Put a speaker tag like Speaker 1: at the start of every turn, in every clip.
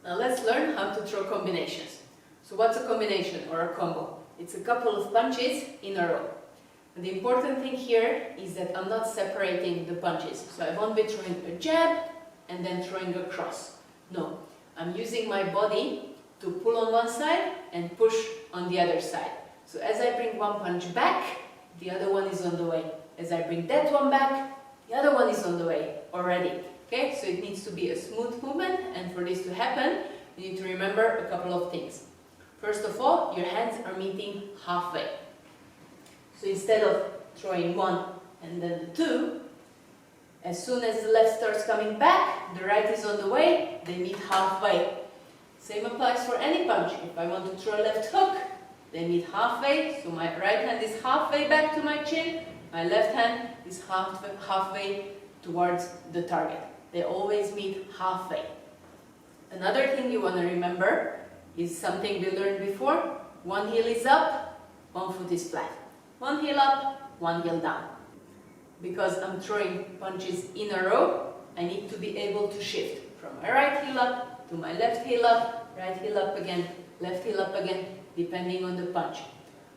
Speaker 1: Now let's learn how to throw combinations. So what's a combination or a combo? It's a couple of punches in a row. And the important thing here is that I'm not separating the punches. So I won't be throwing a jab and then throwing a cross. No, I'm using my body to pull on one side and push on the other side. So as I bring one punch back, the other one is on the way. As I bring that one back, the other one is on the way already. Okay, so it needs to be a smooth movement, and for this to happen, you need to remember a couple of things. First of all, your hands are meeting halfway. So instead of throwing one and then the two, as soon as the left starts coming back, the right is on the way, they meet halfway. Same applies for any punch. If I want to throw a left hook, they meet halfway, so my right hand is halfway back to my chin, my left hand is halfway towards the target. They always meet halfway. Another thing you want to remember is something we learned before. One heel is up, one foot is flat. One heel up, one heel down. Because I'm throwing punches in a row, I need to be able to shift from my right heel up to my left heel up, right heel up again, left heel up again, depending on the punch.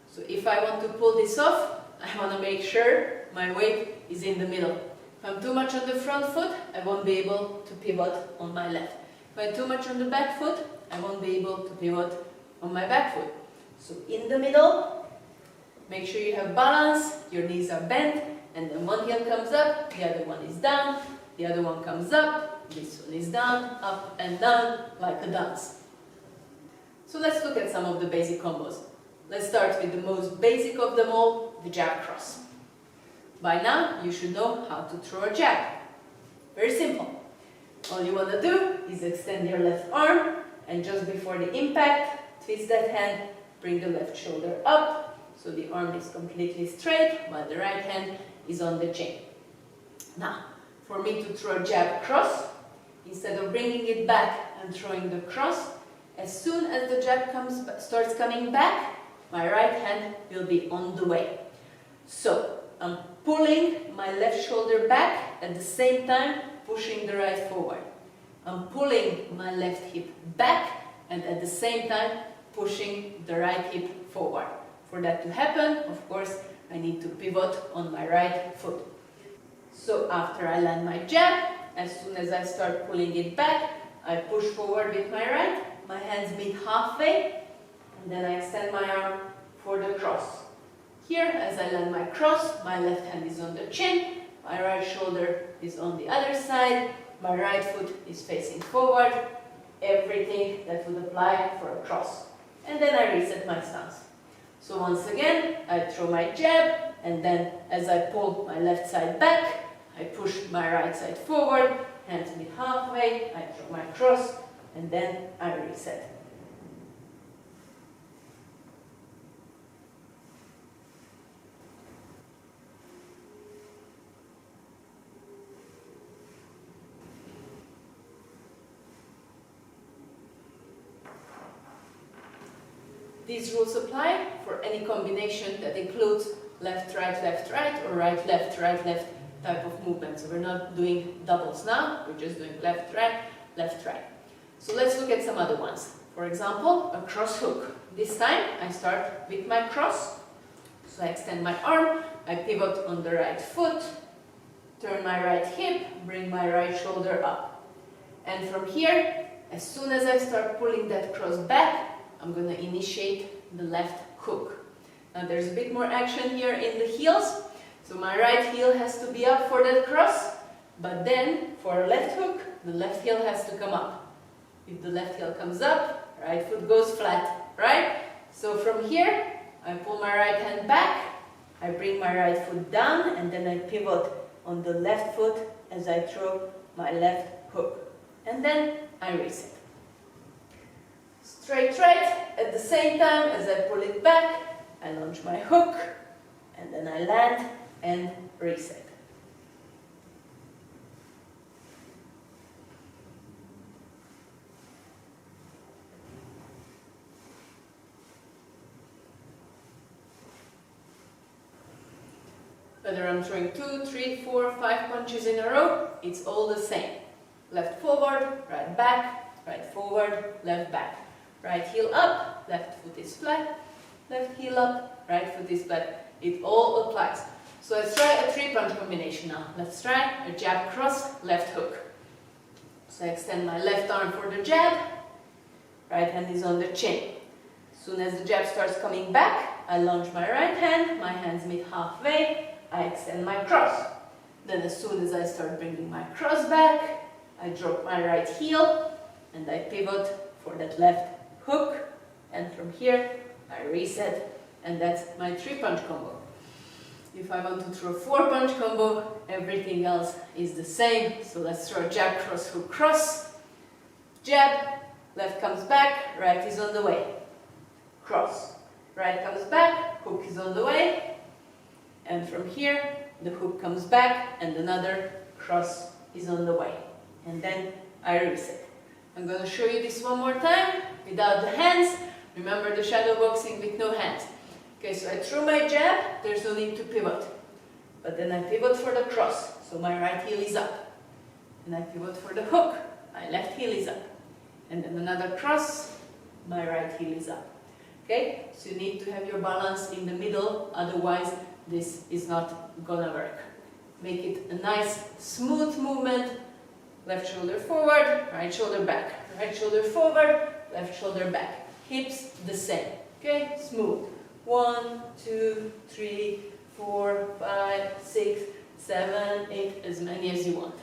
Speaker 1: So if I want to pull this off, I want to make sure my weight is in the middle. If I'm too much on the front foot, I won't be able to pivot on my left. If I'm too much on the back foot, I won't be able to pivot on my back foot. So in the middle, make sure you have balance, your knees are bent, and then one heel comes up, the other one is down, the other one comes up, this one is down, up and down, like a dance. So let's look at some of the basic combos. Let's start with the most basic of them all, the jab cross. By now, you should know how to throw a jab. Very simple. All you want to do is extend your left arm, and just before the impact, twist that hand, bring the left shoulder up, so the arm is completely straight, while the right hand is on the chin. Now, for me to throw a jab cross, instead of bringing it back and throwing the cross, as soon as the jab starts coming back, my right hand will be on the way. So, I'm pulling my left shoulder back, at the same time pushing the right forward. I'm pulling my left hip back, and at the same time pushing the right hip forward. For that to happen, of course, I need to pivot on my right foot. So after I land my jab, as soon as I start pulling it back, I push forward with my right, my hands meet halfway, and then I extend my arm for the cross. Here, as I land my cross, my left hand is on the chin, my right shoulder is on the other side, my right foot is facing forward, everything that would apply for a cross. And then I reset my stance. So once again, I throw my jab, and then as I pull my left side back, I push my right side forward, hands meet halfway, I throw my cross, and then I reset. These rules apply for any combination that includes left, right, or right, left type of movement. So we're not doing doubles now, we're just doing left, right. So let's look at some other ones. For example, a cross hook. This time I start with my cross. So I extend my arm, I pivot on the right foot, turn my right hip, bring my right shoulder up. And from here, as soon as I start pulling that cross back, I'm going to initiate the left hook. Now there's a bit more action here in the heels, so my right heel has to be up for that cross, but then for a left hook, the left heel has to come up. If the left heel comes up, right foot goes flat, right? So from here, I pull my right hand back, I bring my right foot down, and then I pivot on the left foot as I throw my left hook. And then I reset. Straight right, at the same time as I pull it back, I launch my hook, and then I land and reset. Whether I'm throwing 2, 3, 4, 5 punches in a row, it's all the same. Left forward, right back, right forward, left back. Right heel up, left foot is flat, left heel up, right foot is flat. It all applies. So let's try a 3-punch combination now. Let's try a jab cross, left hook. So I extend my left arm for the jab, right hand is on the chin. As soon as the jab starts coming back, I launch my right hand, my hands meet halfway, I extend my cross. Then as soon as I start bringing my cross back, I drop my right heel and I pivot for that left hook, and from here I reset, and that's my 3-punch combo. If I want to throw a 4-punch combo, everything else is the same. So let's throw a jab, cross, hook, cross, jab, left comes back, right is on the way, cross, right comes back, hook is on the way, and from here the hook comes back and another cross is on the way, and then I reset. I'm going to show you this one more time without the hands. Remember the shadow boxing with no hands. Okay, so I threw my jab, there's no need to pivot. But then I pivot for the cross, so my right heel is up. And I pivot for the hook, my left heel is up. And then another cross, my right heel is up. Okay, so you need to have your balance in the middle, otherwise this is not gonna work. Make it a nice smooth movement. Left shoulder forward, right shoulder back. Right shoulder forward, left shoulder back. Hips the same. Okay, smooth. 1, 2, 3, 4, 5, 6, 7, 8, as many as you want.